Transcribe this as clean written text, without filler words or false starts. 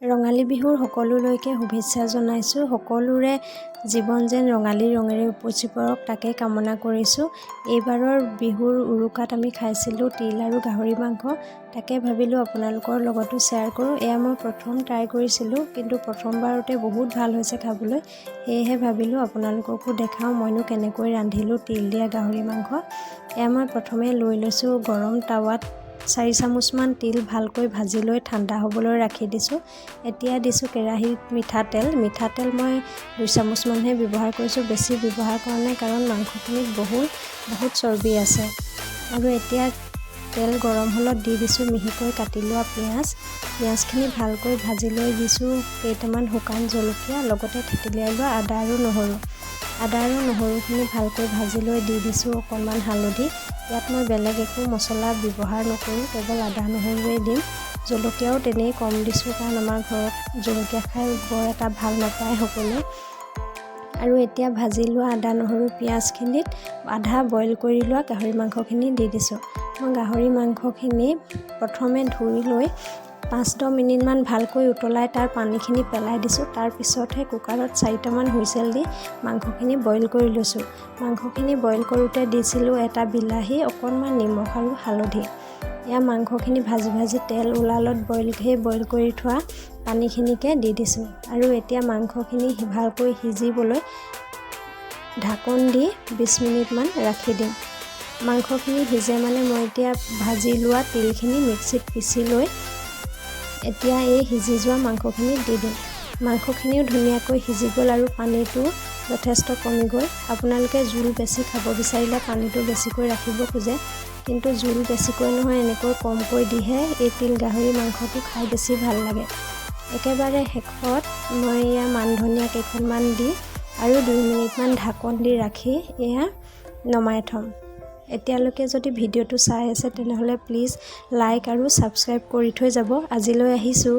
ৰঙালী বিহুৰ সকলোলৈকে শুভেচ্ছা জনাইছোঁ। সকলোৰে জীৱন যেন ৰঙালী ৰঙেৰে উপচি পৰক তাকে কামনা কৰিছোঁ। এইবাৰৰ বিহুৰ উৰুকাত আমি খাইছিলোঁ তিল আৰু গাহৰি মাংস। তাকে ভাবিলোঁ আপোনালোকৰ লগতো শ্বেয়াৰ কৰোঁ। এয়া মই প্ৰথম ট্ৰাই কৰিছিলোঁ, কিন্তু প্ৰথমবাৰতে বহুত ভাল হৈছে খাবলৈ। সেয়েহে ভাবিলোঁ আপোনালোককো দেখাওঁ মইনো কেনেকৈ ৰান্ধিলোঁ তিল দিয়া গাহৰি মাংস। এয়া মই প্ৰথমে লৈ লৈছোঁ গৰম টাৱাত 4 চামুচমান তিল ভালকৈ ভাজি লৈ ঠাণ্ডা হ'বলৈ ৰাখি দিছোঁ। এতিয়া দিছোঁ কেৰাহীত মিঠাতেল মই 2 চামুচমানহে ব্যৱহাৰ কৰিছোঁ, বেছি ব্যৱহাৰ কৰা নাই কাৰণ মাংসখিনিত বহুত চৰ্বি আছে। আৰু এতিয়া তেল গৰম হ'লত দি দিছোঁ মিহিকৈ কাটি লোৱা পিঁয়াজখিনি ভালকৈ ভাজি লৈ দিছোঁ কেইটামান শুকান জলকীয়া, লগতে থেতেলিয়াই লোৱা আদা আৰু নহৰুখিনি ভালকৈ ভাজি লৈ দি দিছোঁ অকণমান হালধি। ইয়াত মই বেলেগ একো মছলা ব্যৱহাৰ নকৰোঁ, কেৱল আদা নহৰুৱে দিম। জলকীয়াও তেনেই কম দিছোঁ কাৰণ আমাৰ ঘৰত জলকীয়া খাই বৰ এটা ভাল নাপায় সকলোৱে। আৰু এতিয়া ভাজি লোৱা আদা নহৰু পিঁয়াজখিনিত আধা বইল কৰি লোৱা গাহৰি মাংসখিনি দি দিছোঁ। মই গাহৰি মাংসখিনি প্ৰথমে ধুই লৈ 5-10 মিনিটমান ভালকৈ উতলাই তাৰ পানীখিনি পেলাই দিছোঁ। তাৰপিছতহে কুকাৰত 4টামান হুইচেল দি মাংসখিনি বইল কৰি লৈছোঁ। মাংসখিনি বইল কৰোঁতে দিছিলোঁ এটা বিলাহী, অকণমান নিমখ আৰু হালধি। এয়া মাংসখিনি ভাজি তেল ওলালত বইল কৰি থোৱা পানীখিনিকে দি দিছোঁ। আৰু এতিয়া মাংসখিনি ভালকৈ সিজিবলৈ ঢাকন দি 20 মিনিটমান ৰাখি দিম। মাংসখিনি সিজে মানে মই এতিয়া ভাজি লোৱা তিলখিনি মিক্সিত পিচি লৈ এতিয়া এই সিজি যোৱা মাংসখিনি দি দিম। মাংসখিনিও ধুনীয়াকৈ সিজি গ'ল আৰু পানীটো যথেষ্ট কমি গ'ল। আপোনালোকে জোল বেছি খাব বিচাৰিলে পানীটো বেছিকৈ ৰাখিব খোজে, কিন্তু জোল বেছিকৈ নহয়, এনেকৈ কমকৈ দিহে এই তিল গাহৰি মাংসটো খাই বেছি ভাল লাগে। একেবাৰে শেষত মই এয়া মান ধনিয়া কেইখনমান দি আৰু 2 মিনিটমান ঢাকন দি ৰাখি এয়া নমাই থ'ম। এতিয়ালৈকে যদি ভিডিঅ'টো চাই আছে তেনেহ'লে প্লিজ লাইক আৰু ছাবস্ক্ৰাইব কৰি থৈ যাব। আজিলৈ আহিছোঁ।